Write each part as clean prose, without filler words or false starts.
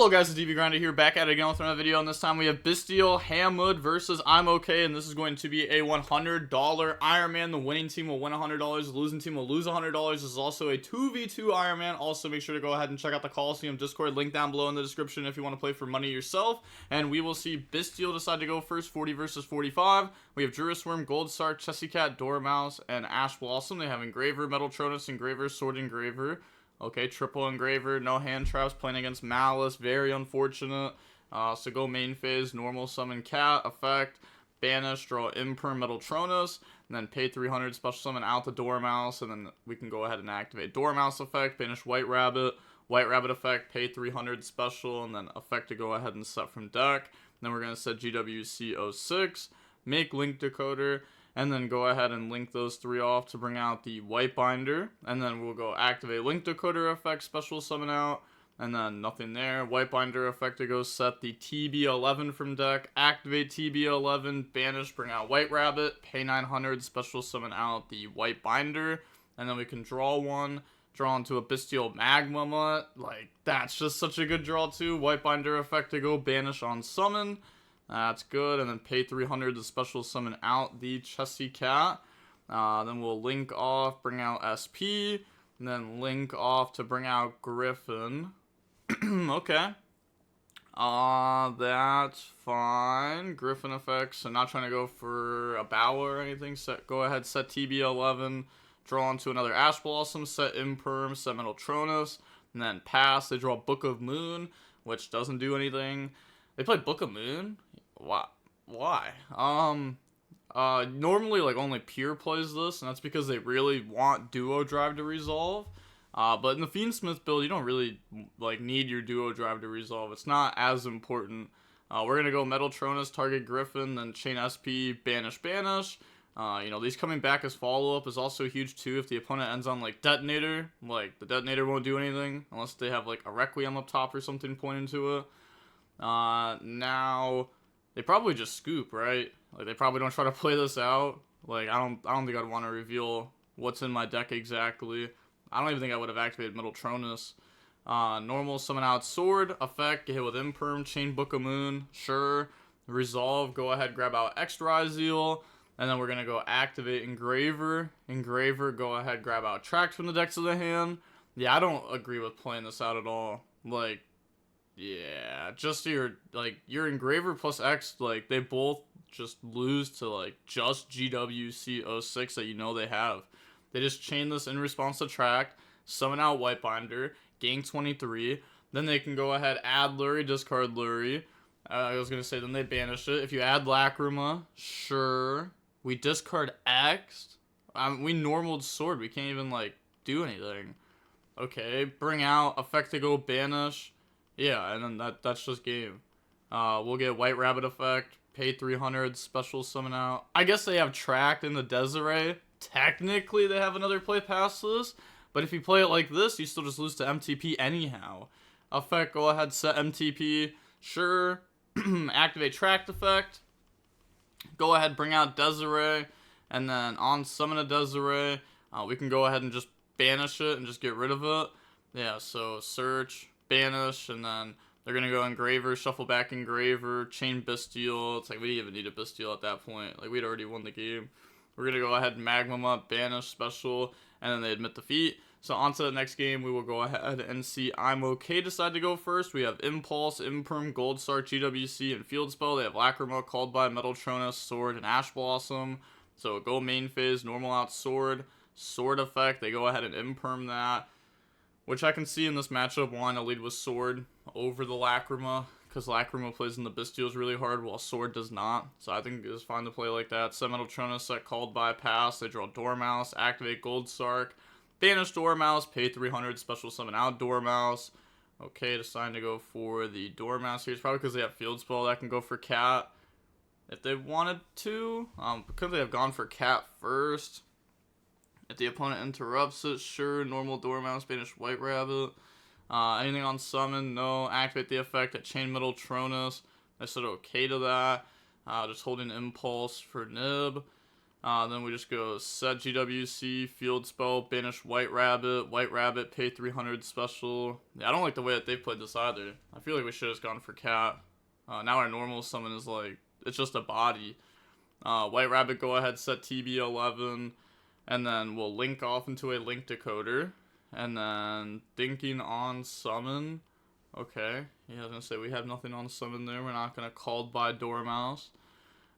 Hello guys, it's DB Grinder here, back at it again with another video, and this time we have Bystial Hamud versus I'm Okay, and this is going to be a $100 Iron Man. The winning team will win $100, the losing team will lose $100. This is also a 2v2 Iron Man. Also, make sure to go ahead and check out the Coliseum Discord, link down below in the description if you want to play for money yourself. And we will see Bystial decide to go first, 40 versus 45. We have Druisworm, Gold Sark, Chessy Cat, Dormouse, and Ash Blossom. They have Engraver, Metaltronus, Engraver, Sword Engraver. Okay, triple Engraver, no hand traps, playing against Maliss, very unfortunate. So go main phase, normal summon Cat, effect, banish, draw Imperm, Metaltronus, and then pay 300, special summon out the Dormouse, and then we can go ahead and activate Dormouse effect, banish White Rabbit effect, pay 300 special, and then effect to go ahead and set from deck. Then we're going to set GWC06, make Link Decoder, and then go ahead and link those three off to bring out the White Binder. And then we'll go activate Link Decoder effect, special summon out, and then nothing there. White Binder effect to go set the TB11 from deck, activate TB11, banish, bring out White Rabbit, pay 900, special summon out the White Binder, and then we can draw one, draw into a Bystial Magma Mutt. Like, that's just such a good draw too. White Binder effect to go banish on summon. That's good, and then pay 300 to special summon out the Chessy Cat. Then we'll link off, bring out SP, and then link off to bring out Griffin. Okay. That's fine. Griffin effects, so not trying to go for a Bower or anything. Go ahead, set TB11, draw onto another Ash Blossom, set Imperm, set Metaltronus, and then pass. They draw Book of Moon, which doesn't do anything. They play Book of Moon? Why? Normally, like, only Pure plays this, and that's because they really want Duo Drive to resolve. But in the Fiendsmith build, you don't really, like, need your Duo Drive to resolve. It's not as important. We're gonna go Metaltronus, target Griffin, then chain SP, banish. These coming back as follow-up is also huge, too, if the opponent ends on, like, Detonator. Like, the Detonator won't do anything, unless they have, like, a Requiem up top or something pointing to it. Now they probably just scoop, right? Like, they probably don't try to play this out. Like, I don't think I'd want to reveal what's in my deck exactly. I don't even think I would have activated Metaltronus. Normal summon out Sword effect, get hit with Imperm, chain Book of Moon, sure. Resolve, go ahead, grab out X Ryzeal, and then we're gonna go activate Engraver, go ahead, grab out Tract from the decks of the hand. Yeah, I don't agree with playing this out at all. Like, yeah, just your Engraver plus X, like, they both just lose to, like, just GWC06 that you know they have. They just chain this in response to Tract, summon out White Binder, gain 23, then they can go ahead, add Lurie, discard Lurie. I was going to say, then they banish it. If you add Lacrima, sure. We discard X. We normaled Sword. We can't even, like, do anything. Okay, bring out, effect to go banish. Yeah, and then that's just game. We'll get White Rabbit effect, pay 300, special summon out. I guess they have Tract in the Desiree. Technically, they have another play past this, but if you play it like this, you still just lose to MTP anyhow. Effect, go ahead, set MTP, sure. Activate Tract effect. Go ahead, bring out Desiree, and then on summon a Desiree, we can go ahead and just banish it and just get rid of it. Yeah, so search, banish, and then they're gonna go Engraver, shuffle back Engraver, chain Bystial. It's like we didn't even need a Bystial at that point. Like, we'd already won the game. We're gonna go ahead and Magma Mutt, banish, special, and then they admit defeat. So on to the next game, we will go ahead and see I'm Okay decide to go first. We have Impulse, Imperm, Gold Sark, GWC, and Field Spell. They have Lacrima, Called by, Metaltronus, Sword, and Ash Blossom. So go main phase, normal out Sword, Sword effect. They go ahead and Imperm that, which I can see in this matchup wanting to lead with Sword over the Lacrima, because Lacrima plays in the Bystials really hard while Sword does not. So I think it's fine to play like that. Set Metaltronus, set Called by, pass. They draw Dormouse, activate Gold Sark, banish Dormouse, pay 300, special summon out Dormouse. Okay, decide to go for the Dormouse here. It's probably because they have Field Spell that can go for Cat if they wanted to. Could they have gone for Cat first? If the opponent interrupts it, sure. Normal Dormouse, banish White Rabbit. Anything on summon? No. Activate the effect at chain Metaltronus. I said okay to that. Just holding Impulse for Nib. Then we just go set GWC, field spell, banish White Rabbit, pay 300 special. Yeah, I don't like the way that they played this either. I feel like we should have just gone for cat. Now our normal summon is like, it's just a body. White Rabbit, go ahead, set TB11, and then we'll link off into a link decoder, and then thinking on summon. Okay, yeah, I was gonna say we have nothing on summon there. We're not gonna called by Dormouse.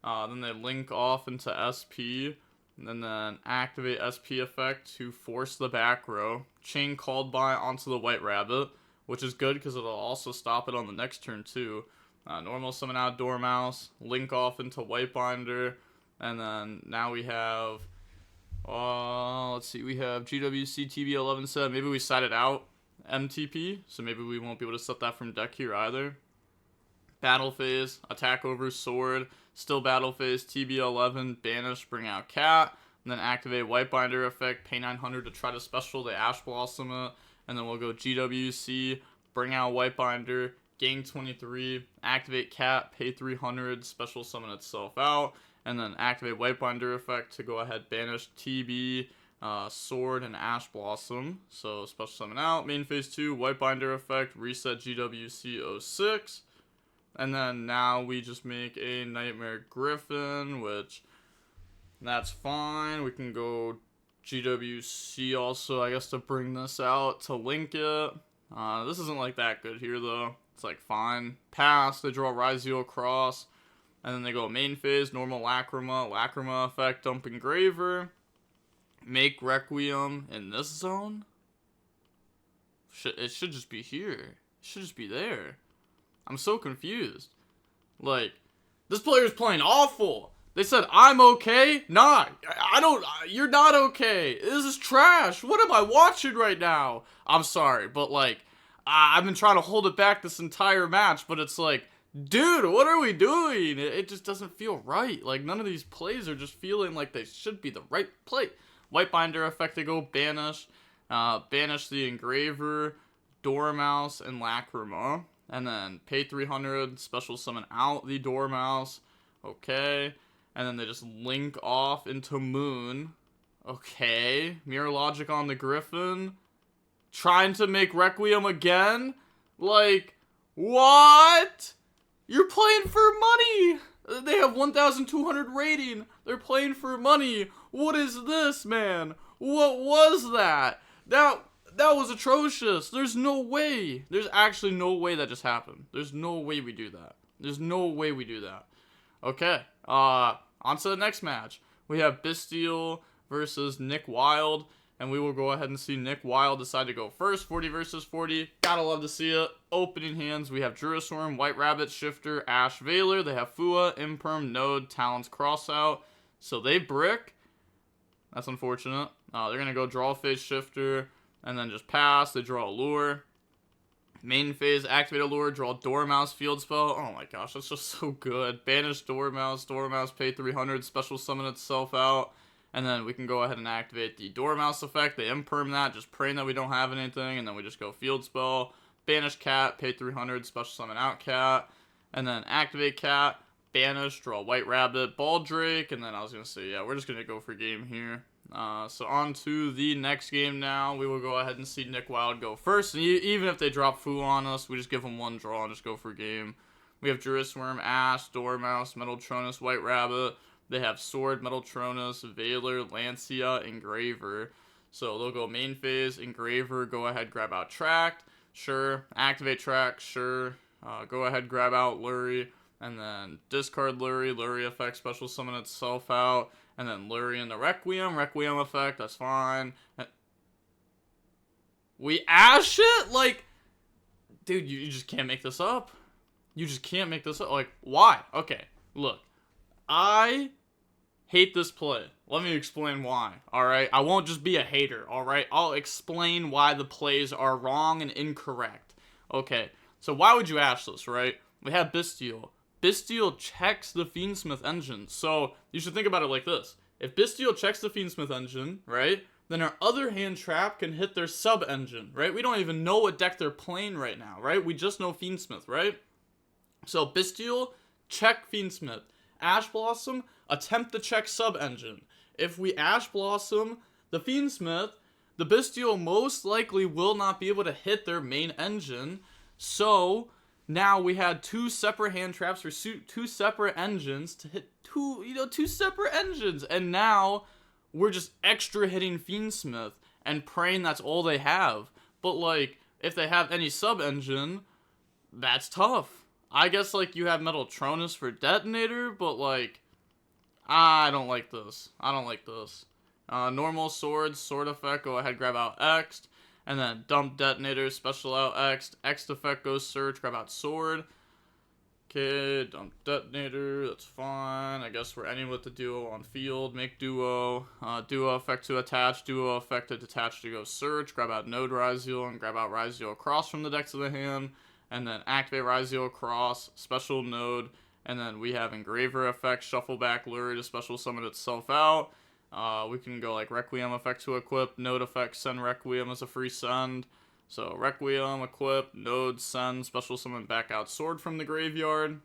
Then they link off into SP, and then activate SP effect to force the back row. Chain called by onto the White Rabbit, which is good because it'll also stop it on the next turn too. Normal summon out Dormouse, link off into White Binder, and then now we have, let's see, we have GWC TB11 set. Maybe we side it out MTP, so maybe we won't be able to set that from deck here either. Battle phase, attack over sword, still battle phase, TB11, banish, bring out cat, and then activate White Binder effect, pay 900 to try to special the Ash Blossom it, and then we'll go GWC, bring out White Binder, gain 23, activate cat, pay 300, special summon itself out, and then activate White Binder effect to go ahead banish TB, sword, and Ash Blossom. So special summon out, main phase 2, White Binder effect, reset GWC 06. And then now we just make a Nightmare Griffin, which that's fine. We can go GWC also, I guess, to bring this out to link it. This isn't like that good here though. It's like fine. Pass, they draw Ryzeal cross, and then they go main phase, normal Lacrima effect, dump Engraver, make Requiem in this zone. It should just be here. It should just be there. I'm so confused. Like, this player's playing awful. They said, I'm okay? Nah, I don't, you're not okay. This is trash. What am I watching right now? I'm sorry, but like, I've been trying to hold it back this entire match, but it's like, dude, what are we doing? It just doesn't feel right. Like, none of these plays are just feeling like they should be the right play. White Binder effect to go banish. Banish the Engraver, Dormouse, and Lacrima. And then pay 300, special summon out the Dormouse. Okay. And then they just link off into Moon. Okay. Mirror Logic on the Griffin. Trying to make Requiem again? Like, what? You're playing for money. They have 1,200 rating. They're playing for money. What is this, man? What was that? That was atrocious. There's no way. There's actually no way that just happened. There's no way we do that. There's no way we do that. Okay. On to the next match. We have Bystial versus Nick Wild. And we will go ahead and see Nick Wild decide to go first. 40 versus 40. Gotta love to see it. Opening hands. We have Druisworm, White Rabbit, Shifter, Ash, Veiler. They have Fua, Imperm, Node, Talons, Crossout. So they brick. That's unfortunate. They're going to go draw phase Shifter. And then just pass. They draw a lure. Main phase, activate a lure, draw Dormouse, field spell. Oh my gosh, that's just so good. Banish Dormouse, pay 300, special summon itself out. And then we can go ahead and activate the Dormouse effect. They imperm that, just praying that we don't have anything. And then we just go field spell, banish cat, pay 300, special summon out cat. And then activate cat, banish, draw White Rabbit, Baldrake. And then I was going to say, yeah, we're just going to go for game here. So on to the next game now. We will go ahead and see Nick Wild go first. And even if they drop Fu on us, we just give them one draw and just go for game. We have Druisworm, Ash, Dormouse, Metaltronus, White Rabbit. They have Sword, Metaltronus, Veiler, Lancia, Engraver. So they'll go main phase, Engraver, go ahead, grab out Tract. Sure. Activate Tract, sure. Go ahead, grab out Lurie. And then discard Lurie. Lurie effect, special summon itself out. And then Lurie in the Requiem effect, that's fine. We Ash it? Like, dude, you just can't make this up. You just can't make this up. Like, why? Okay, look. I hate this play. Let me explain why, alright? I won't just be a hater, alright? I'll explain why the plays are wrong and incorrect. Okay, so why would you Ash this, right? We have Bystial. Bystial checks the Fiendsmith engine. So you should think about it like this. If Bystial checks the Fiendsmith engine, right, then our other hand trap can hit their sub-engine, right? We don't even know what deck they're playing right now, right? We just know Fiendsmith, right? So Bystial, check Fiendsmith. Ash Blossom, attempt to check sub-engine. If we Ash Blossom the Fiendsmith, the Bestial most likely will not be able to hit their main engine. So now we had two separate hand traps for two separate engines to hit two separate engines, and now we're just extra hitting Fiendsmith and praying that's all they have. But like, if they have any sub engine, that's tough. I guess like you have Metal Tronus for Detonator, but like, I don't like this. Normal sword effect, go ahead, grab out X, and then dump Detonator, special out X. X effect goes Surge, grab out sword. Okay, dump Detonator, that's fine. I guess we're ending with the duo on field. Make duo. Duo effect to attach, duo effect to detach to go Surge. Grab out Node Ryzeal and grab out Ryzeal Cross from the deck to the hand. And then activate Ryzeal Cross, special node. And then we have Engraver effect, shuffle back Lure to special summon itself out. We can go like Requiem effect to equip, node effect, send Requiem as a free send. So Requiem, equip, node, send, special summon back out sword from the graveyard.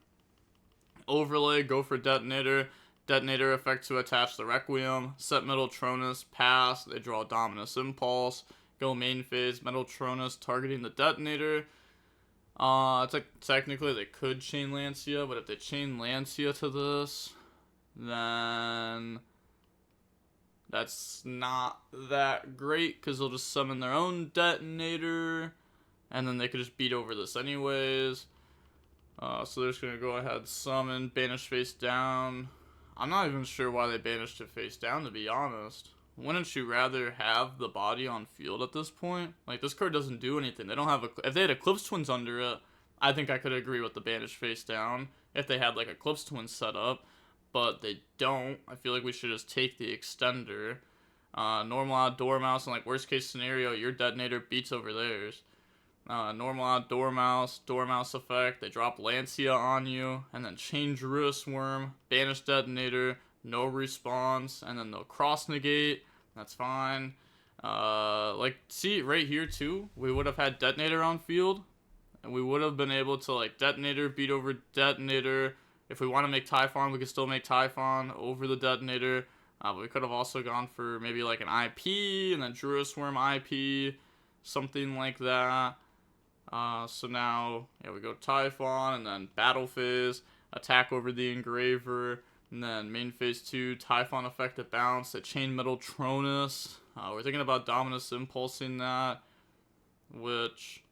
Overlay, go for Detonator. Detonator effect to attach the Requiem. Set Metal Tronus, pass, they draw Dominus Impulse. Go main phase, Metal Tronus targeting the Detonator. It's like technically they could chain Lancia, but if they chain Lancia to this, then that's not that great, because they'll just summon their own Detonator, and then they could just beat over this anyways. So they're just going to go ahead, summon, banish face down. I'm not even sure why they banished it face down, to be honest. Wouldn't you rather have the body on field at this point? Like, this card doesn't do anything. They don't have if they had Eclipse Twins under it, I think I could agree with the banish face down if they had like Eclipse Twins set up. But they don't. I feel like we should just take the extender. Normal out Dormouse, and like worst case scenario, your Detonator beats over theirs. Normal out Dormouse effect, they drop Lancia on you, and then chain Druidus Worm, banish Detonator, no response, and then they'll cross negate. That's fine. Like, see right here too, we would have had Detonator on field, and we would have been able to like Detonator, beat over Detonator. If we want to make Typhon, we could still make Typhon over the Detonator. But we could have also gone for maybe like an IP, and then Druidus Worm IP, something like that. So now, yeah, we go Typhon, and then Battle Phase, attack over the Engraver, and then main phase 2, Typhon effect at bounce, a chain Metal Tronus. We're thinking about Dominus Impulsing that, which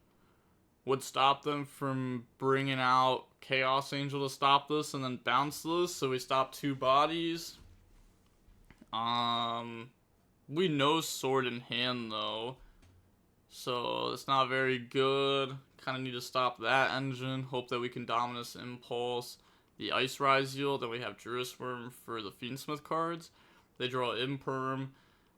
would stop them from bringing out Chaos Angel to stop this and then bounce this, so we stop two bodies. We know Sword in hand though, so it's not very good. Kind of need to stop that engine. Hope that we can Dominus Impulse the Ice Ryzeal. Then we have Druidus Worm for the Fiendsmith cards. They draw Imperm,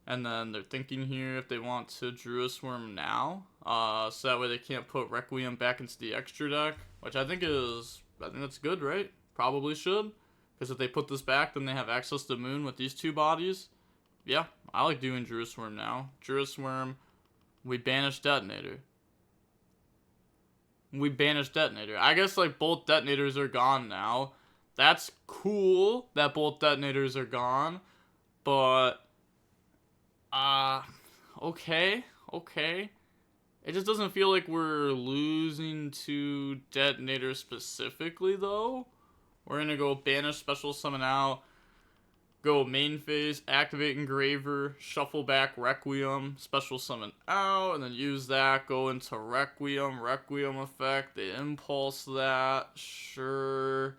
and then they're thinking here if they want to Druidus Worm now, so that way they can't put Requiem back into the extra deck, which I think that's good, right? Probably should, because if they put this back, then they have access to Moon with these two bodies. Yeah, I like doing Druidus Worm now. Druidus Worm, we banish Detonator. I guess like both Detonators are gone now. That's cool that both Detonators are gone, but okay. It just doesn't feel like we're losing to Detonator specifically though. We're gonna go banish, special summon out, go main phase, activate Engraver, shuffle back Requiem, special summon out, and then use that, go into Requiem effect, they impulse that, sure.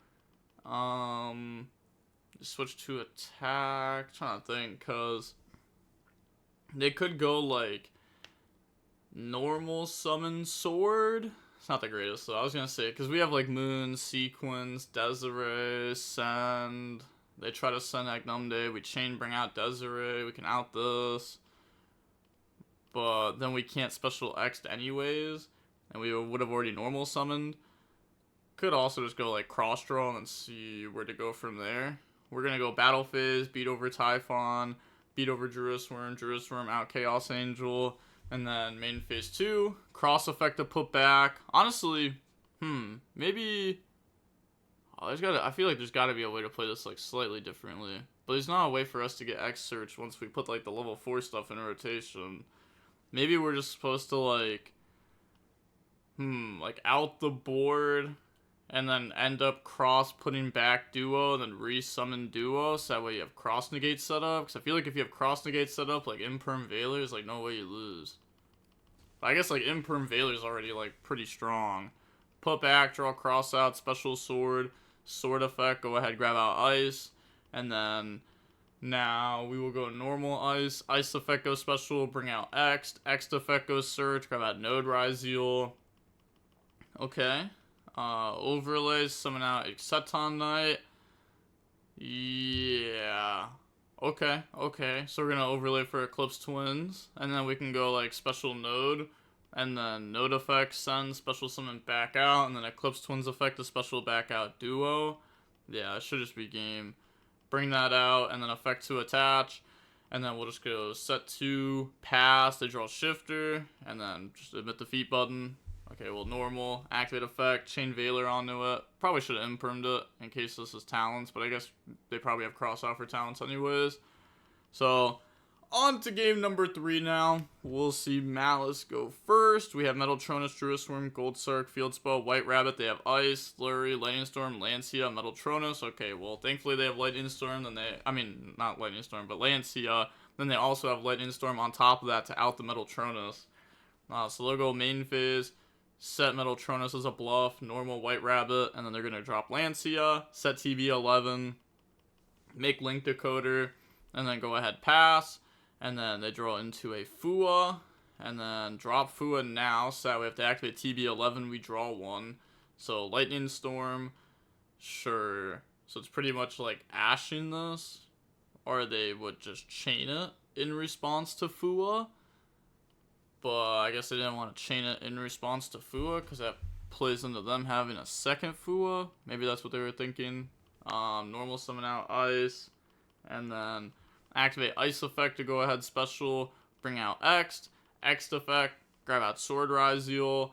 Switch to attack, trying to think, cause they could go like normal summon sword. It's not the greatest though. I was gonna say, because we have like Moon, Sequence, Desiree, Send. They try to send Agnumde, we chain bring out Desiree, we can out this. But then we can't special X anyways, and we would have already normal summoned. Could also just go like cross draw and then see where to go from there. We're gonna go Battle Phase, beat over Typhon, beat over Druidus Worm out Chaos Angel, and then main phase 2, cross effect to put back. Honestly, maybe Oh, I feel like there's gotta be a way to play this, like, slightly differently. But there's not a way for us to get X Search once we put, like, the level 4 stuff in rotation. Maybe we're just supposed to, like, like, out the board, and then end up cross putting back duo, and then re-summon duo, so that way you have cross negate set up. Because I feel like if you have cross negate set up, like, Imperm Veiler is, like, no way you lose. But I guess, like, Imperm Veiler is already, like, pretty strong. Put back, draw cross out, special sword, sword effect, go ahead, grab out ice, and then now we will go normal ice, ice effect goes special, bring out X, X effect goes search, grab out node Ryzeal. Okay. Overlays, summon out Exceton Knight. Yeah. Okay. So we're gonna overlay for Eclipse Twins, and then we can go like special node, and then node effect, send, special summon back out, and then Eclipse Twins effect, a special back out duo. Yeah, it should just be game. Bring that out, and then effect to attach, and then we'll just go set to pass, they draw shifter, and then just admit defeat button. Okay, well, normal, activate effect, chain Veiler onto it. Probably should have impermed it in case this is talents, but I guess they probably have cross out for talents anyways. So, on to game number 3 now. We'll see Maliss go first. We have Metal Tronus, Druisworm, Gold Sark, Field Spell, White Rabbit. They have Ice, Flurry, Lightning Storm, Lancia, Metal Tronus. Okay, well, thankfully they have Lightning Storm. Not Lightning Storm, but Lancia. Then they also have Lightning Storm on top of that to out the Metal Tronus. So they'll go main phase. Set Metal Tronus as a bluff, normal White Rabbit, and then they're going to drop Lancia, set TB11, make Link Decoder, and then go ahead pass, and then they draw into a Fua, and then drop Fua now, so that we have to activate TB11, we draw one. So Lightning Storm, sure. So it's pretty much like ashing this, or they would just chain it in response to Fua. But I guess they didn't want to chain it in response to Fua, because that plays into them having a second Fua. Maybe that's what they were thinking. Normal summon out Ice, and then activate Ice effect to go ahead special, bring out X, X effect, grab out Sword Ryzeal,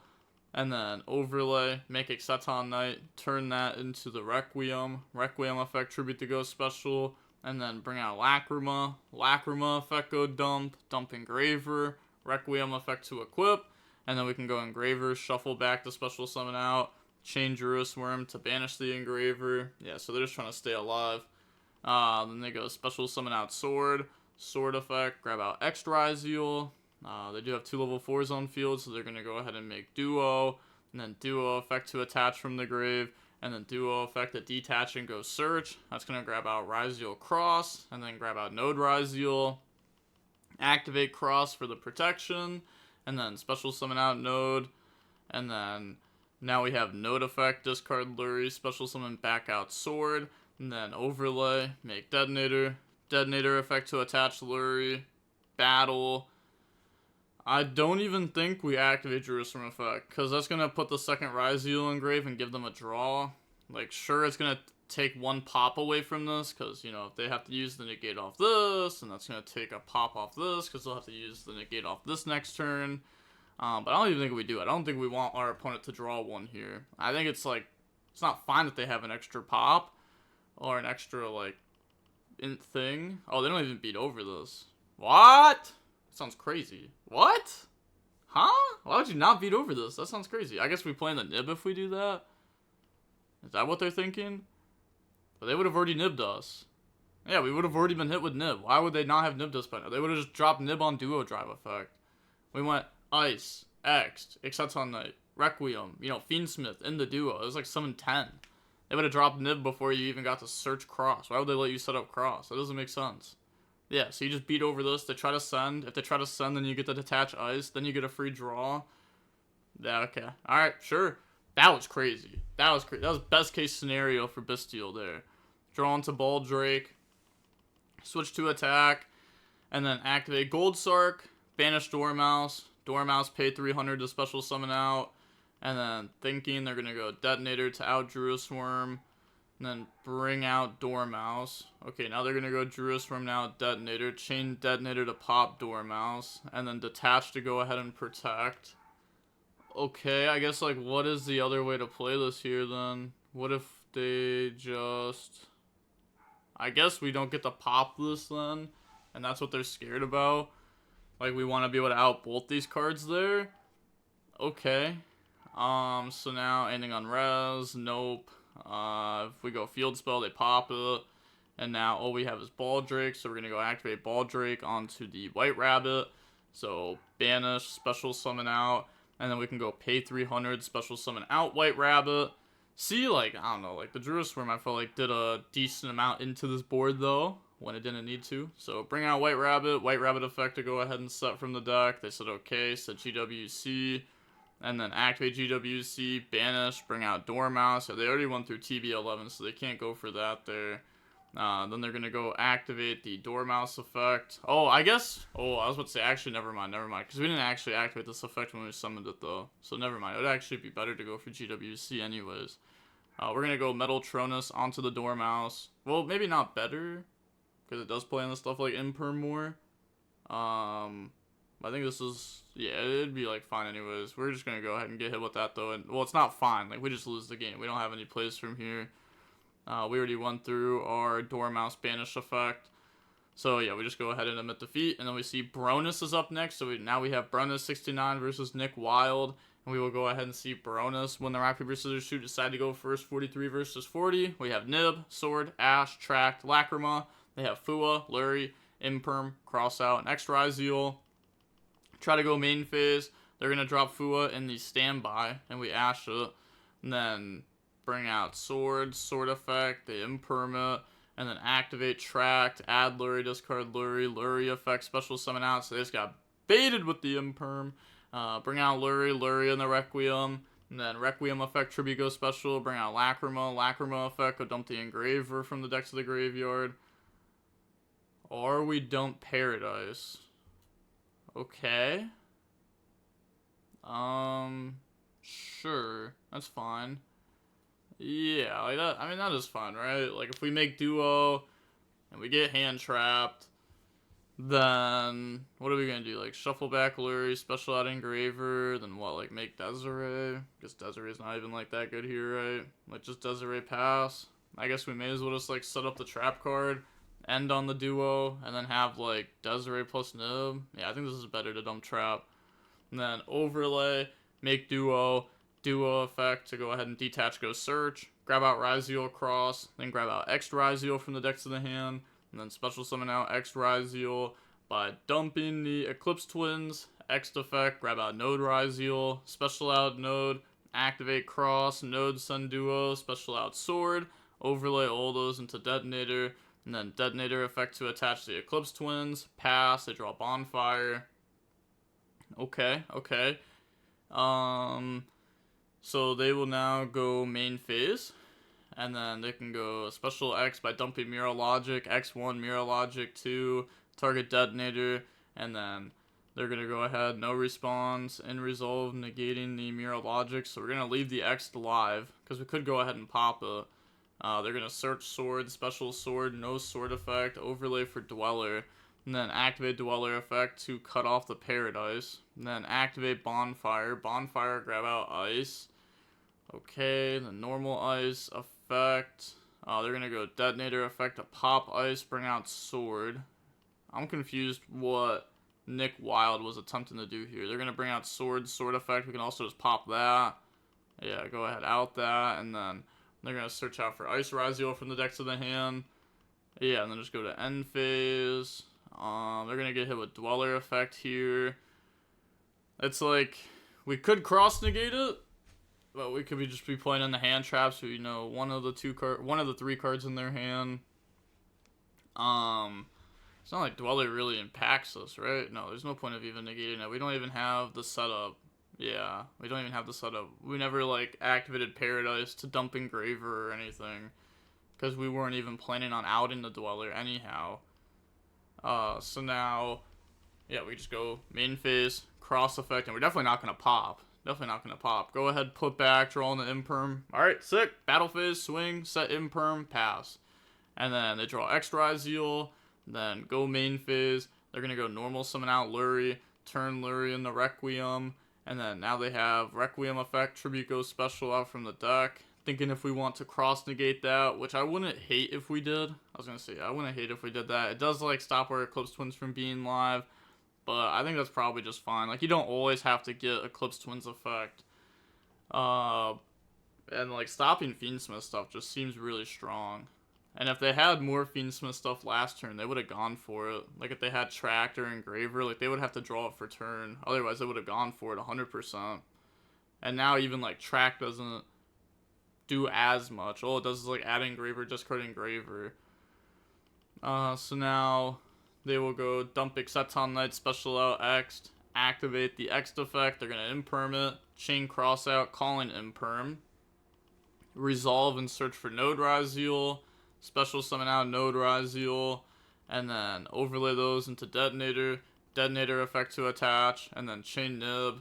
and then overlay, make Exceton Knight, turn that into the Requiem effect, tribute to go special, and then bring out Lacrima effect go dump Engraver, Requiem effect to equip, and then we can go Engraver, shuffle back to special summon out, chain Druisworm to banish the Engraver. Yeah, so they're just trying to stay alive. Then they go special summon out Sword effect, grab out X Ryzeal. They do have 2 level 4s on field, so they're going to go ahead and make Duo, and then Duo effect to attach from the grave, and then Duo effect to detach and go search. That's going to grab out Ryzeal Cross, and then grab out Node Ryzeal. Activate Cross for the protection, and then special summon out Node, and then now we have Node effect, discard Lurry, special summon back out Sword, and then overlay, make Detonator effect to attach Lurry, battle. I don't even think we activate Jerusalem effect, because that's going to put the second Ryzeal in grave and give them a draw. Like, sure, it's going to take 1 pop away from this, because, you know, if they have to use the negate off this, and that's going to take a pop off this, because they'll have to use the negate off this next turn. But I don't even think we do it. I don't think we want our opponent to draw 1 here. I think it's, like, it's not fine that they have an extra pop, or an extra, like, int thing. Oh, they don't even beat over this. What? That sounds crazy. What? Huh? Why would you not beat over this? That sounds crazy. I guess we play in the nib if we do that. Is that what they're thinking? But they would have already nibbed us. Yeah, we would have already been hit with nib. Why would they not have nibbed us by now? They would have just dropped nib on duo drive effect. We went Ice, X, Exceton Knight, Requiem, you know, Fiendsmith in the duo. It was like summon 10. They would have dropped nib before you even got to search cross. Why would they let you set up cross? That doesn't make sense. Yeah, so you just beat over this. They try to send. If they try to send, then you get to detach Ice. Then you get a free draw. Yeah, okay. Alright, sure. That was crazy. That was best case scenario for Bestial there. Draw into Baldrake. Switch to attack. And then activate Gold Sark. Banish Dormouse. Dormouse pay 300 to special summon out. And then thinking they're going to go Detonator to out Druisworm. And then bring out Dormouse. Okay, now they're going to go Druisworm now, Detonator. Chain Detonator to pop Dormouse. And then detach to go ahead and protect. Okay, I guess, like, what is the other way to play this here, then? What if they just... I guess we don't get to pop this then, and that's what they're scared about. Like, we want to be able to outbolt these cards there. Okay. So now ending on res, nope. If we go field spell, they pop it. And now all we have is Baldrake, so we're gonna go activate Baldrake onto the White Rabbit. So banish, special summon out, and then we can go pay 300, special summon out White Rabbit. See, like, I don't know, like, the Druid Swarm, I felt like, did a decent amount into this board, though, when it didn't need to. So, bring out White Rabbit effect to go ahead and set from the deck. They said, okay, set GWC, and then activate GWC, banish, bring out Dormouse. So, they already went through TB11, so they can't go for that there. Then they're going to go activate the Dormouse effect. Oh, I guess... Oh, I was about to say, actually, never mind. Because we didn't actually activate this effect when we summoned it, though. So, never mind. It would actually be better to go for GWC anyways. We're going to go Metal Tronus onto the Dormouse. Well, maybe not better, because it does play on the stuff like Imperm more. I think this is... Yeah, it'd be, like, fine anyways. We're just going to go ahead and get hit with that, though. And, well, it's not fine. Like, we just lose the game. We don't have any plays from here. We already went through our Dormouse banish effect. So, yeah, we just go ahead and admit defeat. And then we see Bronus is up next. So, now we have Bronus 69 versus Nick Wild. And we will go ahead and see Bronus when the rock, paper, scissors, shoot decide to go first, 43 versus 40. We have Nib, Sword, Ash, Tract, Lacrima. They have Fua, Lurie, Imperm, Crossout, and X Ryzeal. Try to go main phase. They're going to drop Fua in the standby. And we Ash it. And then bring out Sword effect, they Imperm it. And then activate Tract, add Lurie, discard Lurie. Lurie effect, special summon out. So they just got baited with the Imperm. Bring out Lurie in the Requiem, and then Requiem effect, Tribute Go special, bring out Lacrima effect, go dump the Engraver from the deck to the graveyard. Or we dump Paradise. Okay. Sure, that's fine. Yeah, like that, I mean, that is fine, right? Like, if we make Duo, and we get hand trapped, then, what are we going to do? Like, shuffle back Lurie, special out Engraver, then what, like, make Desiree? Guess Desiree's not even, like, that good here, right? Like, just Desiree pass. I guess we may as well just, like, set up the trap card, end on the Duo, and then have, like, Desiree plus Nib. Yeah, I think this is better to dump trap. And then overlay, make Duo effect to go ahead and detach, go search, grab out Ryzeal cross, then grab out X Ryzeal from the deck to the hand, and then special summon out X Ryzeal by dumping the Eclipse Twins, X effect, grab out Node Ryzeal, special out Node, activate Cross, Node Sun Duo, special out Sword, overlay all those into Detonator, and then Detonator effect to attach the Eclipse Twins, pass, they draw Bonfire. Okay. So they will now go main phase. And then they can go Special X by dumping Mirror Logic, X1, Mirror Logic 2, target Detonator, and then they're going to go ahead, no response, in resolve, negating the Mirror Logic. So we're going to leave the X alive, because we could go ahead and pop it. They're going to search Sword, Special Sword, no Sword effect, overlay for Dweller, and then activate Dweller effect to cut off the Paradise. And then activate Bonfire, grab out Ice. Okay, the normal Ice effect. They're going to go Detonator effect to pop Ice, bring out Sword. I'm confused what Nick Wild was attempting to do here. They're going to bring out Sword effect. We can also just pop that. Yeah, go ahead, out that. And then they're going to search out for Ice Ryzeal from the deck to the hand. Yeah, and then just go to end phase. They're going to get hit with Dweller effect here. It's like, we could cross negate it. But we could just be playing in the hand traps, so you know one of the three cards in their hand. It's not like Dweller really impacts us, right? No, there's no point of even negating it. We don't even have the setup. Yeah, we don't even have the setup. We never like activated Paradise to dump Engraver or anything, because we weren't even planning on outing the Dweller anyhow. So now, yeah, we just go main phase, cross effect, and we're definitely not gonna pop. Go ahead, put back, draw on the Imperm. Alright, sick. Battle phase, swing, set Imperm, pass. And then they draw X Ryzeal, then go main phase. They're going to go normal summon out Lurie, turn Lurie into Requiem, and then now they have Requiem effect, Tribute Go special out from the deck. thinking if we want to cross negate that, which I wouldn't hate if we did. I was gonna say, I wouldn't hate if we did that. It does like stop our Eclipse Twins from being live, but I think that's probably just fine. Like, you don't always have to get Eclipse Twins effect. And like stopping Fiendsmith stuff just seems really strong. And if they had more Fiendsmith stuff last turn, they would have gone for it. Like, if they had Tracked or Engraver, like, they would have to draw it for turn. Otherwise, they would have gone for it 100%. And now even, like, Track doesn't do as much. All it does is, like, add Engraver, discard Engraver. So now they will go dump Exceton Knight, special out X, activate the X effect. They're going to imperm it, chain cross out, calling imperm. Resolve and search for Node Ryzeal. Special summon out Node Ryzeal, and then overlay those into Detonator. Detonator effect to attach, and then chain nib.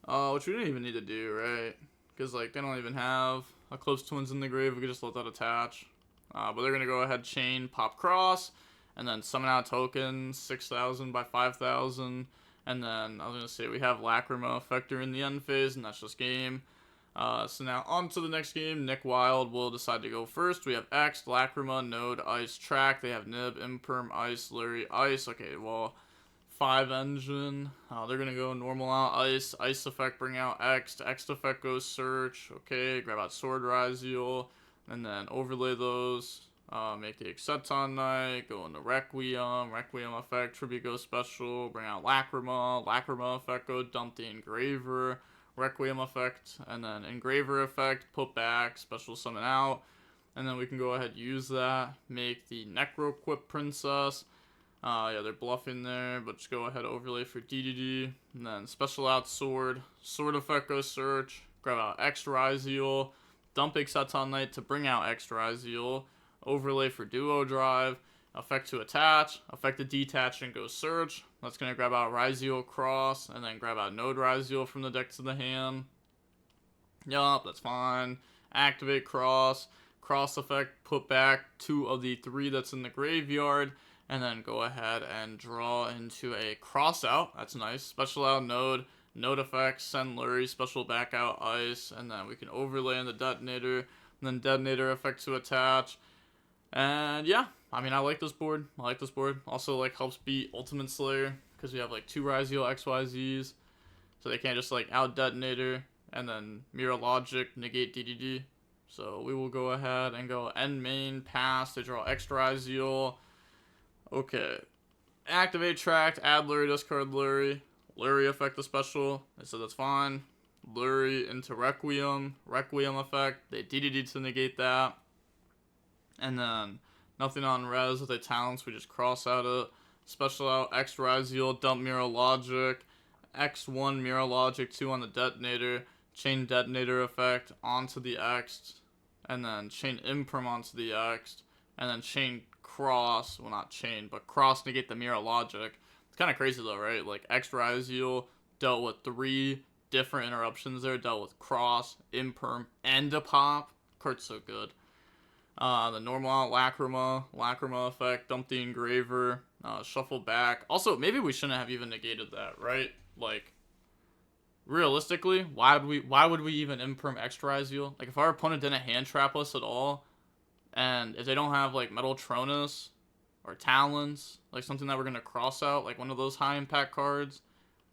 Which we didn't even need to do, right? Because like they don't even have Eclipse Twins in the grave. We could just let that attach. But they're gonna go ahead, chain, pop cross, and then summon out token 6,000 by 5,000. And then I was gonna say we have Lacrima Effector in the end phase, and that's just game. So now on to the next game. Nick Wild will decide to go first. We have X, Lacrima, Node, Ice, Track. They have Nib, Imperm, Ice, Lurie, Ice. Okay, well, 5 engine. They're going to go normal out Ice. Ice effect, bring out X. X effect goes Search. Okay, grab out Sword Ryzeal. And then overlay those. Make the Exceton Knight. Go into Requiem. Requiem effect, Tribute goes Special. Bring out Lacrima. Lacrima effect, go dump the Engraver. Requiem effect, and then Engraver effect, put back, special summon out, and then we can go ahead and use that, make the Necroquip Princess. Yeah, they're bluffing there, but just go ahead, overlay for DDD, and then special out Sword. Sword effect goes Search, grab out X Ryzeal, dump Exceton Knight to bring out X Ryzeal, overlay for Duo Drive, effect to attach, effect to detach and go Search. That's going to grab out Ryzeal Cross, and then grab out Node Ryzeal from the deck to the hand. Yup, that's fine. Activate Cross. Cross effect, put back 2 of the 3 that's in the graveyard, and then go ahead and draw into a Cross out. That's nice. Special out Node. Node effect, send Lurie, special back out Ice, and then we can overlay in the Detonator, and then Detonator effect to attach. And yeah, I mean, I like this board. Also, like, helps beat Ultimate Slayer, because we have, like, 2 Ryzeal XYZs. So they can't just, like, out-Detonator, and then Mirror Logic, negate DDD. So we will go ahead and go end main, pass, to draw X Ryzeal. Okay. Activate Tracked, add Lurie, discard Lurie. Lurie effect the special. They said that's fine. Lurie into Requiem. Requiem effect. They DDD to negate that. And then nothing on res with the talents, we just cross out it. Special out X Ryzeal, dump Mirror Logic, X1 Mirror Logic 2 on the Detonator, chain Detonator effect onto the X, and then chain Imperm onto the X, and then chain Cross, well not chain, but Cross negate the Mirror Logic. It's kind of crazy though, right? Like X Ryzeal dealt with 3 different interruptions there, dealt with Cross, Imperm, and a pop. Card's so good. The normal out Lacrima effect, dump the Engraver, shuffle back. Also, maybe we shouldn't have even negated that, right? Like, realistically, why would we even imperm X Ryzeal? Like, if our opponent didn't hand trap us at all, and if they don't have, like, Metal Tronus or Talons, like something that we're gonna cross out, like one of those high impact cards,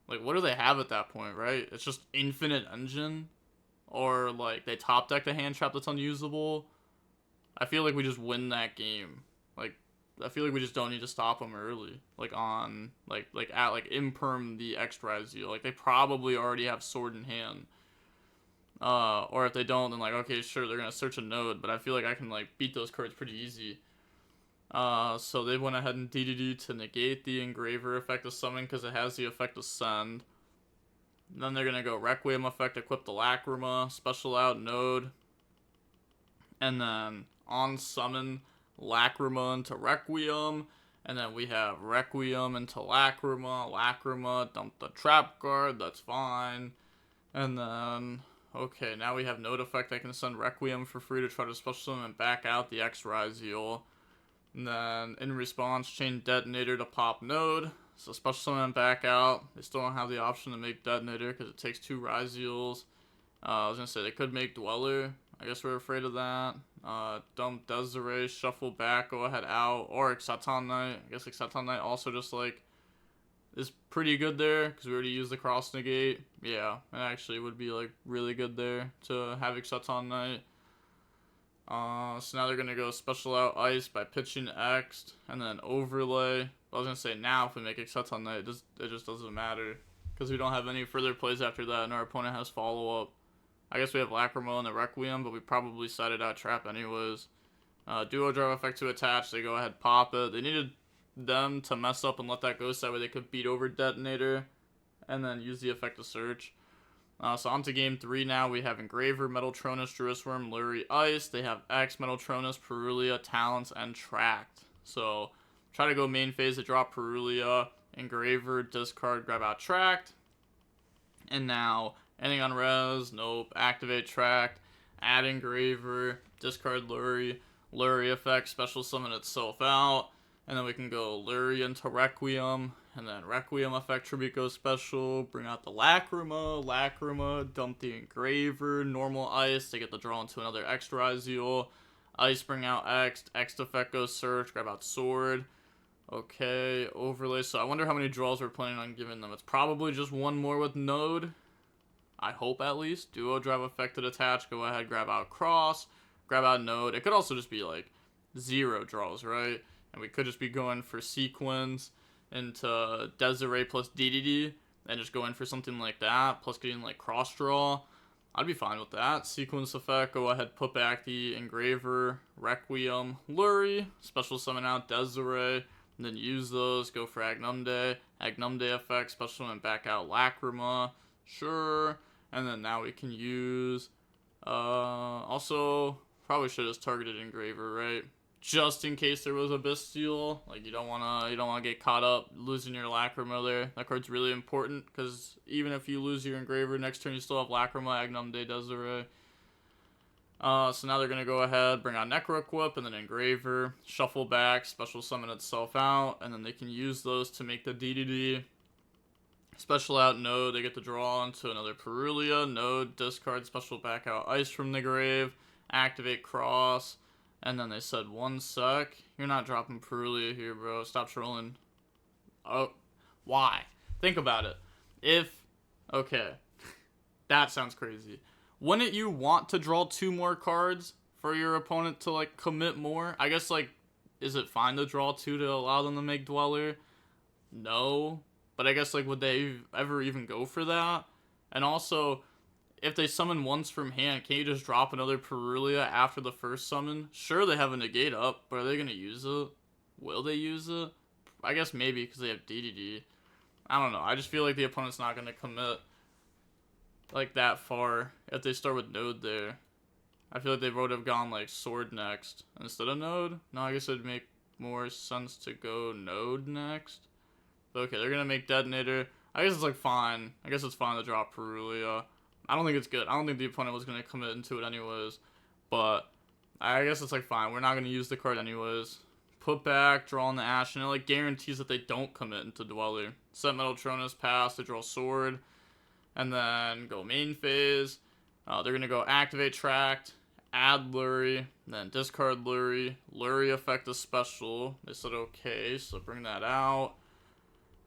like, what do they have at that point, right? It's just Infinite Engine, or like they top deck the hand trap that's unusable. I feel like we just win that game. Like, I feel like we just don't need to stop them early. Like, on, like imperm the X Ryzeal. Like, they probably already have Sword in hand. Or if they don't, then, like, okay, sure, they're gonna search a node, but I feel like I can, like, beat those cards pretty easy. So they went ahead and DDD to negate the Engraver effect of summon, because it has the effect of send. And then they're gonna go Requiem effect, equip the Lacrima, special out node. And then on summon Lacrima into Requiem, and then we have Requiem into Lacrima, dump the trap card, that's fine. And then, okay, now we have Node effect, I can send Requiem for free to try to special summon and back out the X Ryzeal. And then, in response, chain Detonator to pop Node, so special summon and back out. They still don't have the option to make Detonator, because it takes 2 Ryzeals. I was going to say, they could make Dweller. I guess we're afraid of that. Dump Desiree, shuffle back, go ahead out, or Exceton Knight. I guess Exceton Knight also just like is pretty good there because we already used the cross negate. Yeah, it actually would be like really good there to have Exceton Knight. So now they're gonna go special out ice by pitching X and then overlay. I was gonna say now if we make Exceton Knight, it just doesn't matter because we don't have any further plays after that, and our opponent has follow up. I guess we have Lacrimal and the Requiem, but we probably sided out Trap anyways. Duo drive effect to attach. They go ahead pop it. They needed them to mess up and let that go so that way they could beat over Detonator and then use the effect to search. So on to game 3 now. We have Engraver, Metaltronus, Druisworm, Lurie, Ice. They have X, Metaltronus, Perulia, Talents, and Tract. So try to go main phase to drop Perulia, Engraver, discard, grab out Tract. And now ending on res, nope, activate Tract, add Engraver, discard Lurie, Lurie effect, special summon itself out. And then we can go Lurie into Requiem, and then Requiem effect tribute goes special, bring out the Lacrima, dump the Engraver, normal Ice, they get the draw into another X Ryzeal, Ice bring out X effect goes search, grab out Sword, okay, overlay, so I wonder how many draws we're planning on giving them. It's probably just one more with Node, I hope at least. Duo drive effect to attach, go ahead, grab out Cross, grab out Node, it could also just be like 0 draws, right? And we could just be going for Sequence into Desiree plus DDD and just going for something like that, plus getting like cross draw. I'd be fine with that. Sequence effect, go ahead, put back the Engraver, Requiem, Lurie, special summon out Desiree, and then use those, go for Agnumde effect, special summon back out Lacrima, sure. And then now we can use, also, probably should have targeted Engraver, right? Just in case there was a Bestial, like you don't wanna get caught up losing your Lacrima there. That card's really important because even if you lose your Engraver next turn, you still have Lacrima, Agnumde, Desiree. So now they're gonna go ahead, bring out Necroequip and then Engraver, shuffle back, special summon itself out, and then they can use those to make the DDD. Special out Node, they get to draw into another Perulia. Node, discard, special back out Ice from the grave, activate Cross. And then they said, 1 sec. You're not dropping Perulia here, bro. Stop trolling. Oh, why? Think about it. Okay, that sounds crazy. Wouldn't you want to draw 2 more cards for your opponent to, like, commit more? I guess, like, is it fine to draw 2 to allow them to make Dweller? No. But I guess, like, would they ever even go for that? And also, if they summon once from hand, can't you just drop another Perulia after the first summon? Sure, they have a negate up, but are they going to use it? Will they use it? I guess maybe because they have DDD. I don't know. I just feel like the opponent's not going to commit like that far if they start with Node there. I feel like they would have gone like Sword next instead of Node. No, I guess it'd make more sense to go Node next. But okay, they're going to make Detonator. I guess it's like fine. I guess it's fine to drop Perulia. I don't think it's good. I don't think the opponent was going to commit into it anyways. But I guess it's like fine. We're not going to use the card anyways. Put back, draw on the Ash, and it like guarantees that they don't commit into Dweller. Set Metaltronus, pass, they draw Sword. And then go main phase. They're going to go activate Tract, add Lurie, then discard Lurie. Lurie effect is special. They said okay, so bring that out.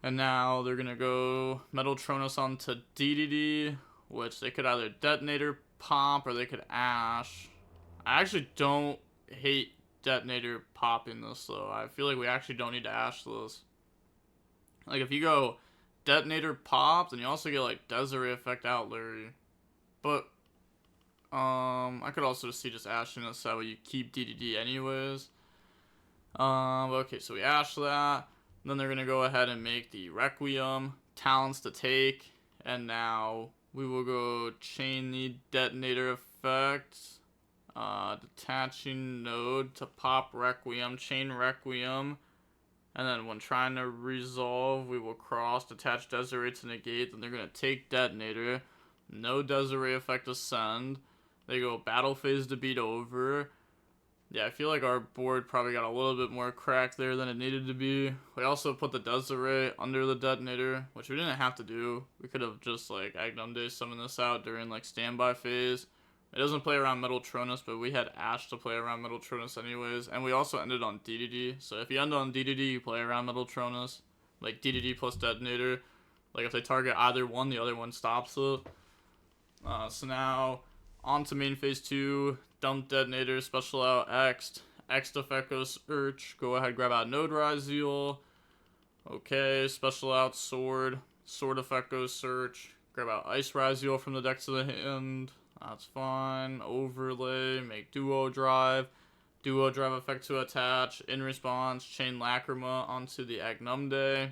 And now they're going to go Metaltronus onto DDD, which they could either Detonator pop or they could Ash. I actually don't hate Detonator popping this though. I feel like we actually don't need to Ash this. Like if you go Detonator pop, then you also get like Desiree effect out Lurie. But I could also see just Ashing this that way you keep DDD anyways. Okay, so we Ash that. Then they're gonna go ahead and make the Requiem, Talents to take, and now we will go chain the Detonator effect, detaching Node to pop Requiem, chain Requiem, and then when trying to resolve, we will cross, detach Desiree to negate, then they're going to take Detonator, no Desiree effect ascend, they go battle phase to beat over. Yeah, I feel like our board probably got a little bit more cracked there than it needed to be. We also put the Desiree under the Detonator, which we didn't have to do. We could have just, like, Agnumde summoned this out during, like, standby phase. It doesn't play around Metal Tronus, but we had Ash to play around Metal Tronus anyways, and we also ended on DDD. So if you end on DDD, you play around Metal Tronus, like DDD plus Detonator. Like if they target either one, the other one stops it. So now on to main phase 2. Dump Detonator, special out X'd. X'd Echo Search. Go ahead, grab out Node Ryzeal. Okay, special out Sword. Sword Echo Search. Grab out Ice Ryzeal from the deck to the hand. That's fine. Overlay, make Duo Drive. Duo Drive effect to attach. In response, chain Lacrima onto the Agnumde.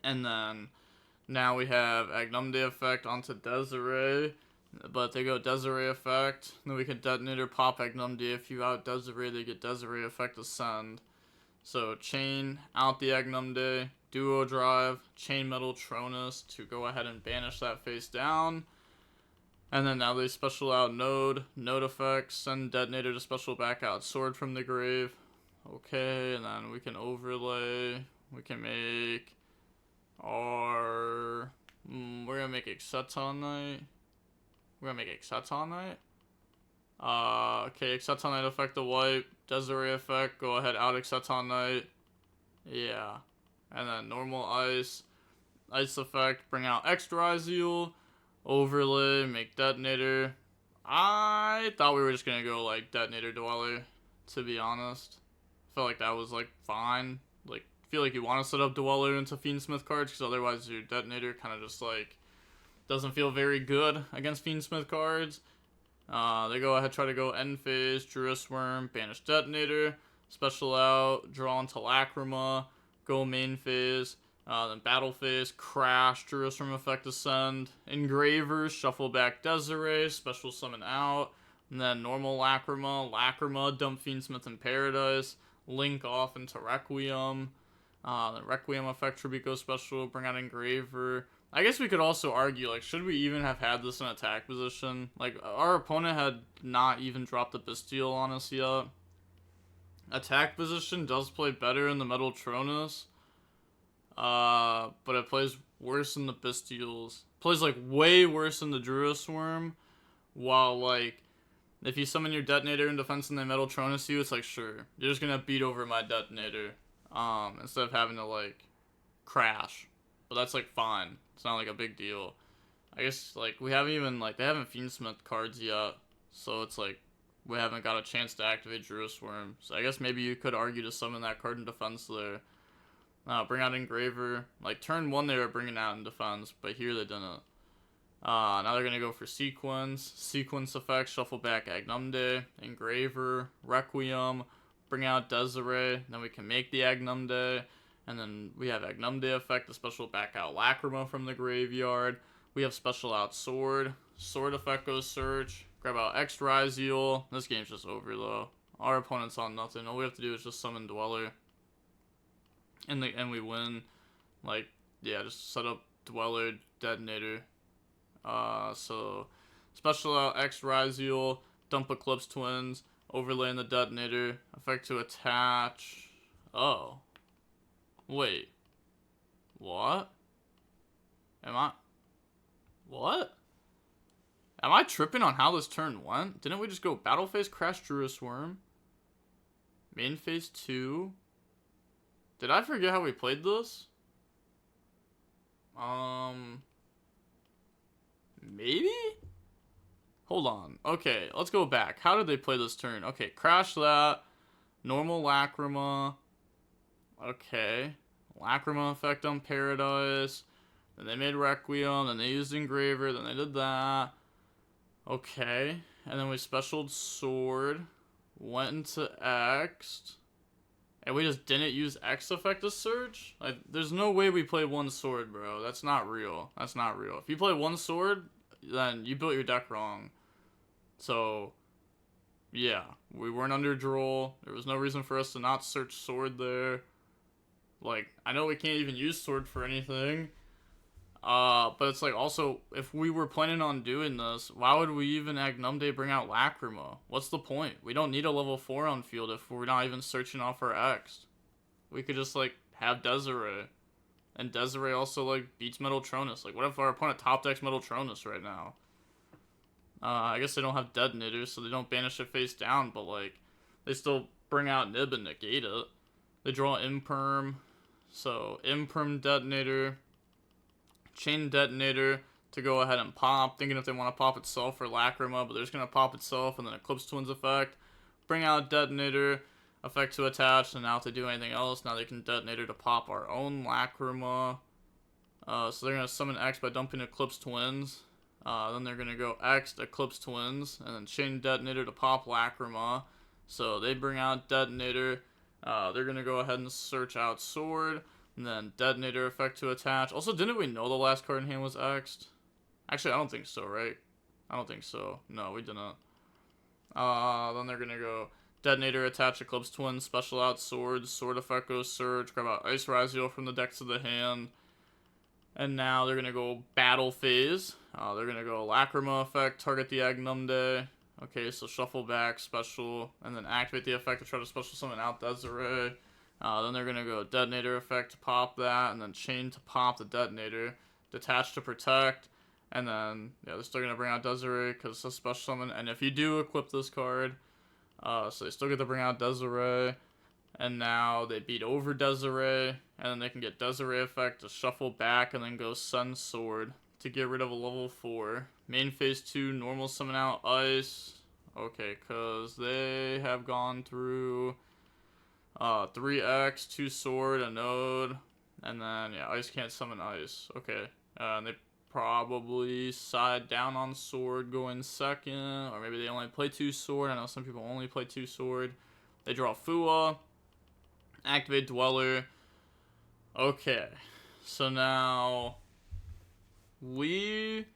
And then now we have Agnumde effect onto Desiree. But they go Desiree effect. Then we can Detonator pop Agnumde. If you out Desiree, they get Desiree effect ascend. So chain out the Agnumde. Duo Drive. Chain Metal Tronus to go ahead and banish that face down. And then now they special out Node effects, send Detonator to special back out Sword from the grave. Okay, and then we can overlay, we can make our, we're gonna make Exceton Knight. Okay, Exceton Knight effect to wipe, Desiree effect, go ahead, out Exceton Knight. Yeah, and then normal ice effect, bring out extra Ryzeal. Overlay, make Detonator. I thought we were just gonna go like Detonator Dweller, to be honest. Felt like that was like fine. Like, feel like you want to set up Dweller into Fiendsmith cards, because otherwise your Detonator kind of just like doesn't feel very good against Fiendsmith cards. They go ahead, try to go end phase, Druid Worm, banish Detonator, special out, draw into Lacrima, go main phase. Then battle phase, crash, Druid Worm effect ascend, engravers, shuffle back Desiree, special summon out, and then normal Lacrima, dump Fiendsmith in Paradise, link off into Requiem, then Requiem effect, Tribico special, bring out engraver. I guess we could also argue, like, should we even have had this in attack position? Like, our opponent had not even dropped the Bestial on us yet. Attack position does play better in the Metal Tronus. But it plays worse in the Bestials. Plays, like, way worse in the Druid Worm. While, like, if you summon your Detonator in defense and they Metal Tronus you, it's like, sure, you're just gonna beat over my Detonator. Instead of having to, like, crash. But that's, like, fine. It's not, like, a big deal. I guess, like, we haven't even, like, they haven't Fiendsmith cards yet. So it's, like, we haven't got a chance to activate Druid Worm. So I guess maybe you could argue to summon that card in defense there. Bring out engraver. Like, turn 1 they were bringing out in defense, but here they didn't. Now they're gonna go for sequence effect, shuffle back Agnumde, engraver, Requiem, bring out Desiree, then we can make the Agnumde, and then we have Agnumde effect, the special back out Lacrima from the graveyard. We have special out Sword effect goes search, grab out X Ryzeal. This game's just over though. Our opponent's on nothing. All we have to do is just summon Dweller. And we win. Like, yeah, just set up Dweller, Detonator. So special out X Ryzeal, dump Eclipse Twins, overlay in the Detonator, effect to attach. Oh. Wait. What? What? Am I tripping on how this turn went? Didn't we just go battle phase, crash Druid Worm? Main phase 2? Did I forget how we played this? Maybe? Hold on. Okay, let's go back. How did they play this turn? Okay, crash that. Normal Lacrima. Okay. Lacrima effect on Paradise. Then they made Requiem. Then they used Engraver. Then they did that. Okay. And then we specialed Sword. Went into X. And we just didn't use X effect to search? Like, there's no way we play one sword, bro. That's not real. That's not real. If you play one sword, then you built your deck wrong. So, yeah. We weren't under draw. There was no reason for us to not search sword there. Like, I know we can't even use sword for anything. But it's like, also, if we were planning on doing this, why would we even Agnumde bring out Lacrima? What's the point? We don't need a level 4 on field if we're not even searching off our X. We could just, like, have Desiree. And Desiree also, like, beats Metal Tronus. Like, what if our opponent top decks Metal Tronus right now? I guess they don't have detonators, so they don't banish it face down, but like they still bring out Nib and negate it. They draw Imperm, so Imperm detonator, chain detonator to go ahead and pop, thinking if they want to pop itself or Lacrima, but they're just gonna pop itself, and then Eclipse Twins effect, bring out detonator, effect to attach, and now if they do anything else, now they can detonator to pop our own Lacrima. So they're gonna summon X by dumping Eclipse Twins. Then they're gonna go X Eclipse Twins, and then chain detonator to pop Lacrima. So they bring out detonator. They're gonna go ahead and search out sword, and then detonator effect to attach. Also, didn't we know the last card in hand was X'd? Actually, I don't think so, right? I don't think so. No, we didn't. Then they're gonna go detonator, attach Eclipse Twins, special out sword, sword effect goes search, grab out Ice Ryzeal from the deck to the hand. And now they're gonna go battle phase. They're gonna go Lacrima effect, target the Agnumde. Okay, so shuffle back, special, and then activate the effect to try to special summon out Desiree. Then they're gonna go detonator effect to pop that, and then chain to pop the detonator, detach to protect, and then yeah, they're still gonna bring out Desiree because it's a special summon. And if you do equip this card, so they still get to bring out Desiree. And now they beat over Desiree, and then they can get Desiree effect to shuffle back and then go Sun Sword to get rid of a level 4. Main phase 2, normal summon out Ice. Okay, because they have gone through 3X, 2 Sword, a Node, and then, yeah, Ice can't summon Ice. Okay, and they probably side down on Sword going second, or maybe they only play 2 Sword. I know some people only play 2 Sword. They draw Fua. Activate Dweller. Okay. So now we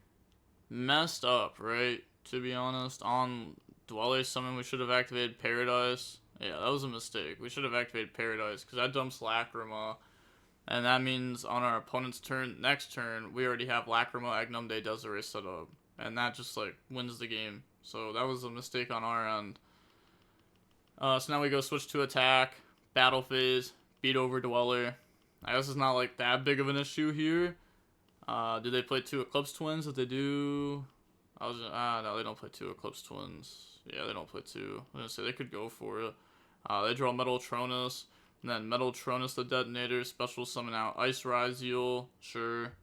messed up, right? To be honest, on Dweller summon we should have activated Paradise. Yeah, that was a mistake. We should have activated Paradise because that dumps Lacrima. And that means on our opponent's next turn, we already have Lacrima, Agnumde, Desiree set up. And that just like wins the game. So that was a mistake on our end. So now we go switch to attack. Battle phase, beat over Dweller. I guess it's not like that big of an issue here. Do they play 2 Eclipse Twins? If they do, no, they don't play 2 Eclipse Twins. Yeah, they don't play 2. I was gonna say they could go for it. They draw Metal Tronus, and then Metal Tronus the detonator, special summon out Ice Ryzeal. Sure.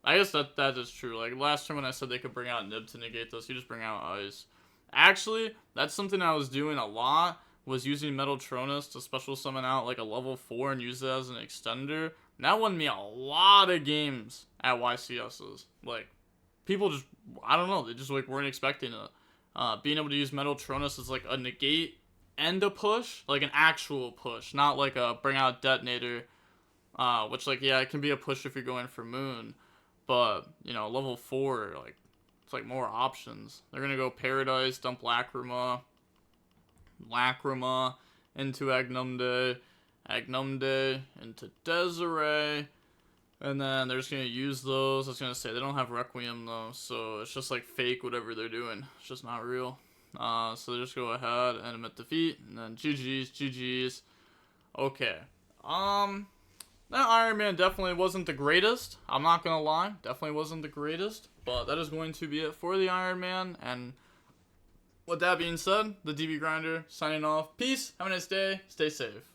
I guess that is true. Like last time when I said they could bring out Nib to negate this, you just bring out Ice. Actually, that's something I was doing a lot. Was using Metal Tronus to special summon out like a level 4 and use it as an extender. And that won me a lot of games at YCSs. Like, people just, I don't know, they just like weren't expecting it. Being able to use Metal Tronus as like a negate and a push, like an actual push, not like a bring out detonator, which like, yeah, it can be a push if you're going for Moon. But, you know, level 4, like, it's like more options. They're gonna go Paradise, dump Lacrima into Agnumde into Desiree, and then they're just gonna use those. I was gonna say they don't have Requiem though, so it's just like fake whatever they're doing. It's just not real. So they just go ahead and admit defeat, and then GG's. Okay. That Iron Man definitely wasn't the greatest. I'm not gonna lie, definitely wasn't the greatest. But that is going to be it for the Iron Man, and with that being said, the DB Grinder signing off. Peace, have a nice day, stay safe.